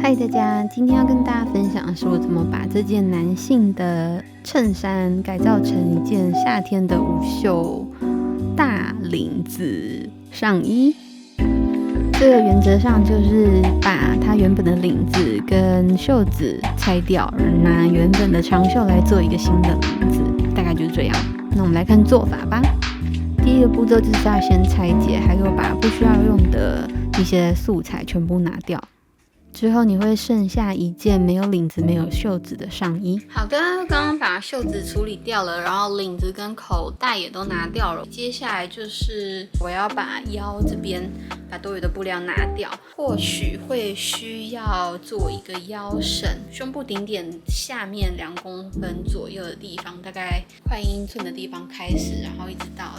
嗨大家，今天要跟大家分享的是我怎么把这件男性的衬衫改造成一件夏天的无袖大领子上衣。这个原则上就是把它原本的领子跟袖子拆掉，拿原本的长袖来做一个新的领子，大概就是这样。那我们来看做法吧。第一个步骤就是要先拆解，还有把不需要用的一些素材全部拿掉。之后你会剩下一件没有领子、没有袖子的上衣。好的，刚刚把袖子处理掉了，然后领子跟口袋也都拿掉了。接下来就是我要把腰这边把多余的布料拿掉，或许会需要做一个腰绳，胸部顶点下面2公分左右的地方，大概快1英寸的地方开始，然后一直到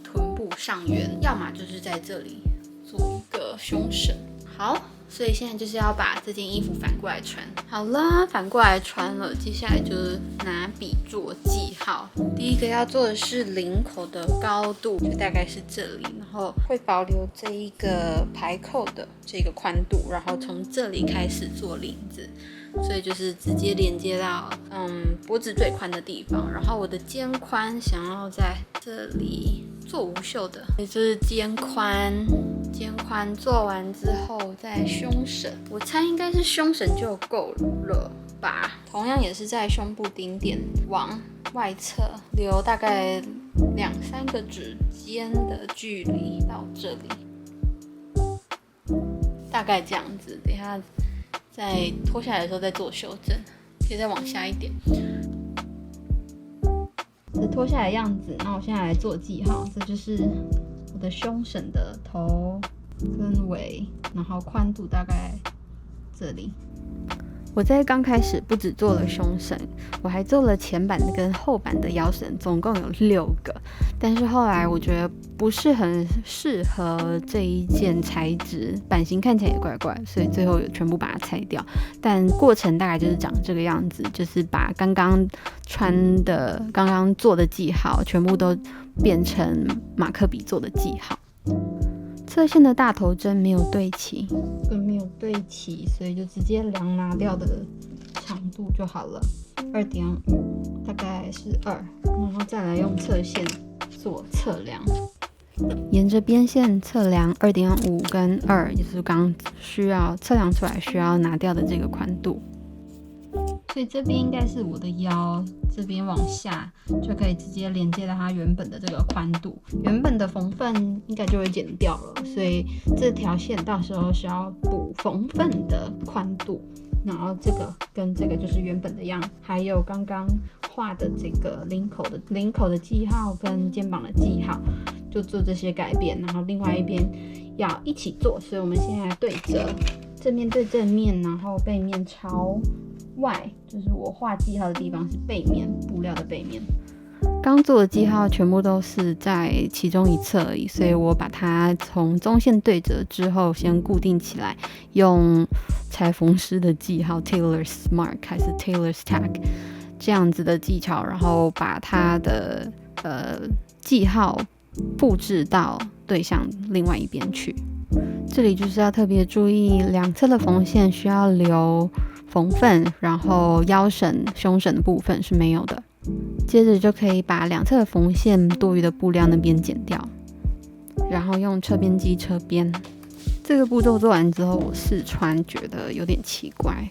臀部上缘，要么就是在这里做一个胸绳。好。所以现在就是要把这件衣服反过来穿。好了，反过来穿了，接下来就是拿笔做记号。第一个要做的是领口的高度，就大概是这里，然后会保留这一个排扣的这个宽度，然后从这里开始做领子。所以就是直接连接到脖子最宽的地方，然后我的肩宽想要在这里做无袖的，也就是肩宽做完之后再胸绳，我猜应该是胸绳就够了吧。同样也是在胸部顶点往外侧留大概2-3个指尖的距离到这里，大概这样子。等一下在脱下来的时候再做修正，可以再往下一点。这脱下来的样子，那我现在来做记号。这就是我的胸绳的头跟尾，然后宽度大概这里。我在刚开始不只做了胸绳，我还做了前版的跟后版的腰绳，总共有6个。但是后来我觉得不是很适合这一件材质，版型看起来也怪怪，所以最后全部把它拆掉。但过程大概就是长这个样子，就是把刚刚做的记号全部都变成马克笔做的记号。侧线的大头针没有对齐，所以就直接量拿掉的长度就好了，2.5，大概是2，然后再来用侧线做测量，沿着边线测量2.5跟2，也就是刚需要测量出来需要拿掉的这个宽度。所以这边应该是我的腰，这边往下就可以直接连接到它原本的这个宽度，原本的缝份应该就会减掉了，所以这条线到时候是要补缝份的宽度，然后这个跟这个就是原本的样，还有刚刚画的这个领口的记号跟肩膀的记号，就做这些改变，然后另外一边要一起做，所以我们现在对折，正面对正面，然后背面朝外，就是我画记号的地方是背面，布料的背面。刚做的记号全部都是在其中一侧而已，所以我把它从中线对折之后先固定起来，用裁缝师的记号 Tailor's Mark 还是 Tailor's Tag 这样子的技巧，然后把它的记号复制到对向另外一边去。这里就是要特别注意，两侧的缝线需要留缝份，然后腰绳、胸绳的部分是没有的。接着就可以把两侧的缝线多余的布料那边剪掉，然后用侧边机侧边。这个步骤做完之后，我试穿觉得有点奇怪，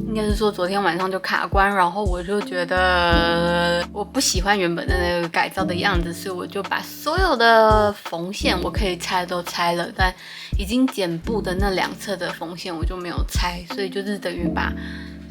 应该是说昨天晚上就卡关，然后我就觉得我不喜欢原本的那个改造的样子，所以我就把所有的缝线我可以拆都拆了，但已经剪布的那两侧的缝线我就没有拆，所以就是等于把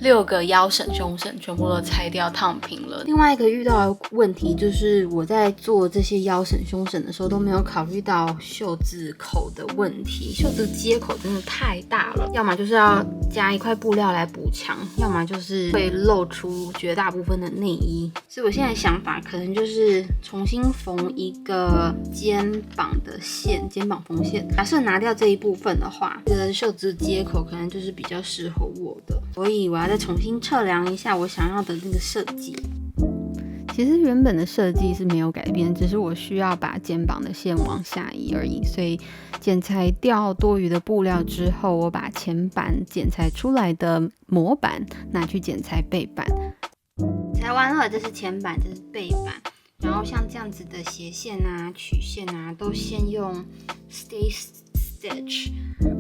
6个腰绳、胸绳全部都拆掉烫平了。另外一个遇到的问题就是我在做这些腰绳、胸绳的时候都没有考虑到袖子口的问题，袖子接口真的太大了，要么就是要加一块布料来补强，要么就是会露出绝大部分的内衣。所以我现在的想法可能就是重新缝一个肩膀的线，肩膀缝线。假设拿掉这一部分的话，这个袖子接口可能就是比较适合我的，所以我要再重新测量一下我想要的那个设计。其实原本的设计是没有改变，只是我需要把肩膀的线往下移而已。所以剪裁掉多余的布料之后，我把前板剪裁出来的模板拿去剪裁背板。裁完了，这是前板，这是背板。然后像这样子的斜线啊、曲线啊，都先用 Stay Stitch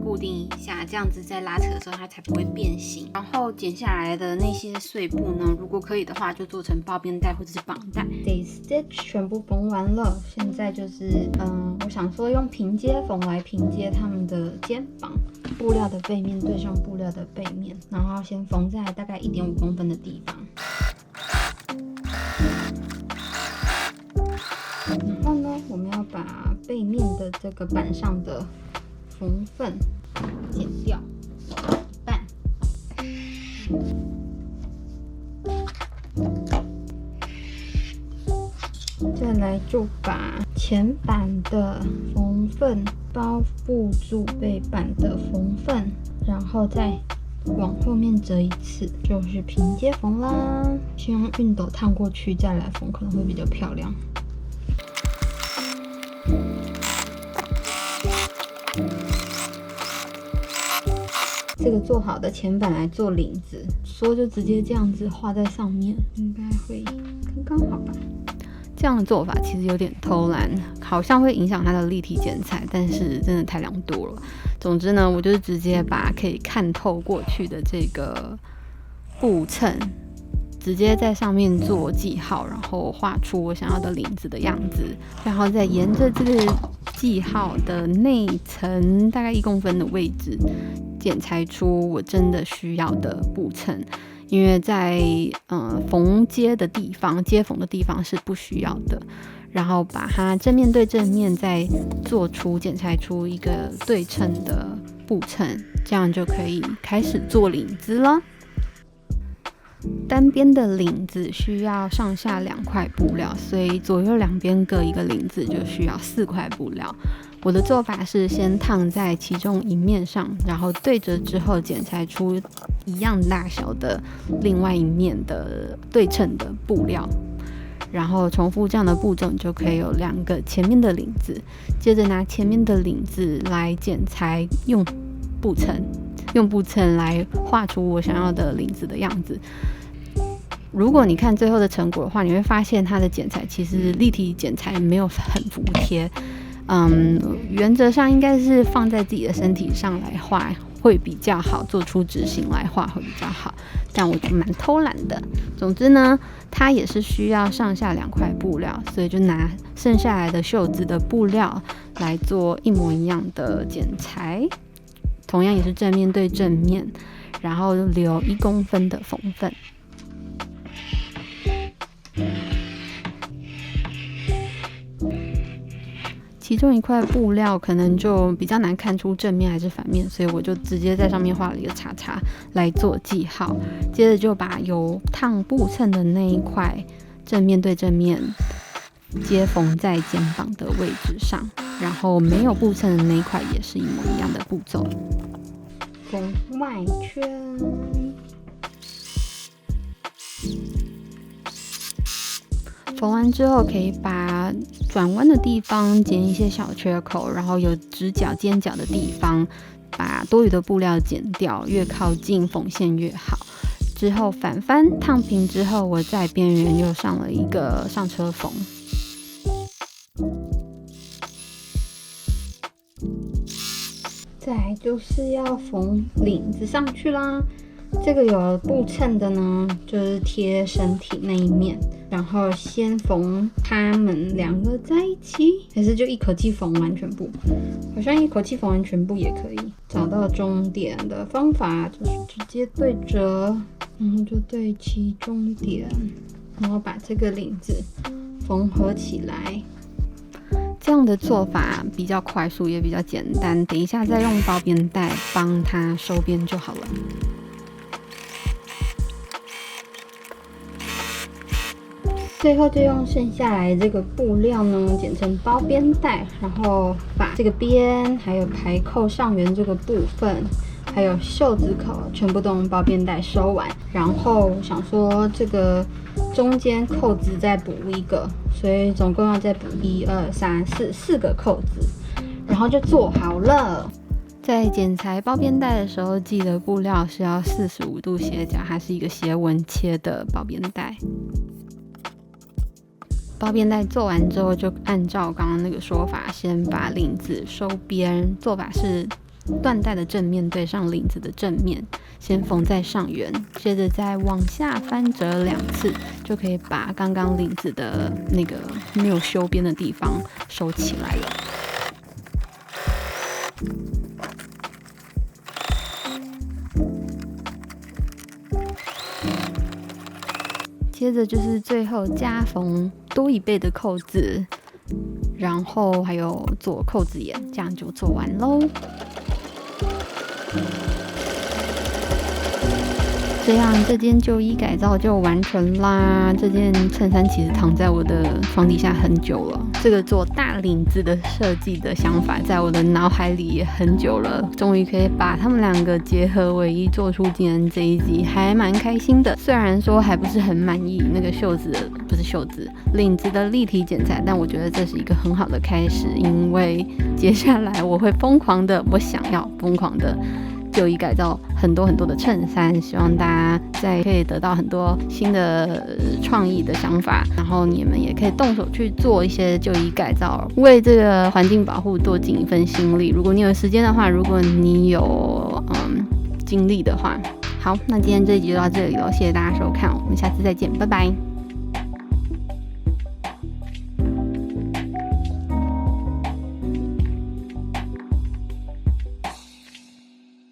固定一下，这样子在拉扯的时候它才不会变形。然后剪下来的那些碎布呢，如果可以的话，就做成包边带或者是绑带。Stay Stitch 全部缝完了，现在就是我想说用平接缝来平接他们的肩膀，布料的背面对上布料的背面，然后先缝在大概1.5公分的地方。然后呢，我们要把背面的这个板上的缝缝剪掉一半。再来就把前板的缝缝包覆住背板的缝缝，然后再往后面折一次，就是平接缝啦。先用熨斗烫过去再来缝，可能会比较漂亮。这个做好的前板来做领子，说就直接这样子画在上面，应该会刚刚好吧。这样的做法其实有点偷懒，好像会影响它的立体剪裁，但是真的太良多了。总之呢，我就是直接把可以看透过去的这个布衬，直接在上面做记号，然后画出我想要的领子的样子，然后再沿着这个记号的内层大概1公分的位置，剪裁出我真的需要的布衬。因为在缝接的地方，接缝的地方是不需要的，然后把它正面对正面再做出剪裁出一个对称的布衬，这样就可以开始做领子了。单边的领子需要上下2块布料，所以左右两边各一个领子就需要4块布料。我的做法是先烫在其中一面上，然后对折之后剪裁出一样大小的另外一面的对称的布料，然后重复这样的步骤，你就可以有2个前面的领子。接着拿前面的领子来剪裁，用布衬来画出我想要的领子的样子。如果你看最后的成果的话，你会发现它的剪裁其实立体剪裁没有很服帖。原则上应该是放在自己的身体上来画会比较好，做出直型来画会比较好，但我就蛮偷懒的。总之呢，它也是需要上下2块布料，所以就拿剩下来的袖子的布料来做一模一样的剪裁，同样也是正面对正面，然后留1公分的缝缝。其中一块布料可能就比较难看出正面还是反面，所以我就直接在上面画了一个叉叉来做记号。接着就把有烫布衬的那一块正面对正面接缝在肩膀的位置上，然后没有布衬的那一块也是一模一样的步骤。缝外圈。缝完之后，可以把转弯的地方剪一些小缺口，然后有直角、尖角的地方，把多余的布料剪掉，越靠近缝线越好。之后反翻烫平之后，我在边缘又上了一个上车缝。再来就是要缝领子上去啦。这个有布衬的呢，就是贴身体那一面，然后先缝它们2个在一起，还是就一口气缝完全部？好像一口气缝完全部也可以。找到终点的方法就是直接对折，然后就对齐终点，然后把这个领子缝合起来。这样的做法比较快速，也比较简单。等一下再用包边带帮它收边就好了。最后就用剩下来这个布料呢，剪成包边带，然后把这个边还有排扣上缘这个部分还有袖子口全部都用包边带收完，然后想说这个中间扣子再补一个，所以总共要再补1、2、3、4个扣子，然后就做好了。在剪裁包边带的时候，记得布料是要45度斜角，它是一个斜纹切的包边带。包边带做完之后，就按照刚刚那个说法，先把领子收边，做法是缎带的正面对上领子的正面，先缝在上缘，接着再往下翻折2次，就可以把刚刚领子的那个没有修边的地方收起来了。接着就是最后加缝多1倍的扣子，然后还有做扣子眼，这样就做完喽。这样这件旧衣改造就完成啦。这件衬衫其实躺在我的床底下很久了，这个做大领子的设计的想法在我的脑海里也很久了，终于可以把他们2个结合为一，做出今天这一集，还蛮开心的。虽然说还不是很满意那个领子的立体剪裁，但我觉得这是一个很好的开始，因为接下来我想要疯狂的旧衣改造很多的衬衫，希望大家再可以得到很多新的创意的想法，然后你们也可以动手去做一些旧衣改造，为这个环境保护多尽一份心力。如果你有时间的话，如果你有精力的话，好，那今天这一集就到这里了，谢谢大家收看，我们下次再见，拜拜。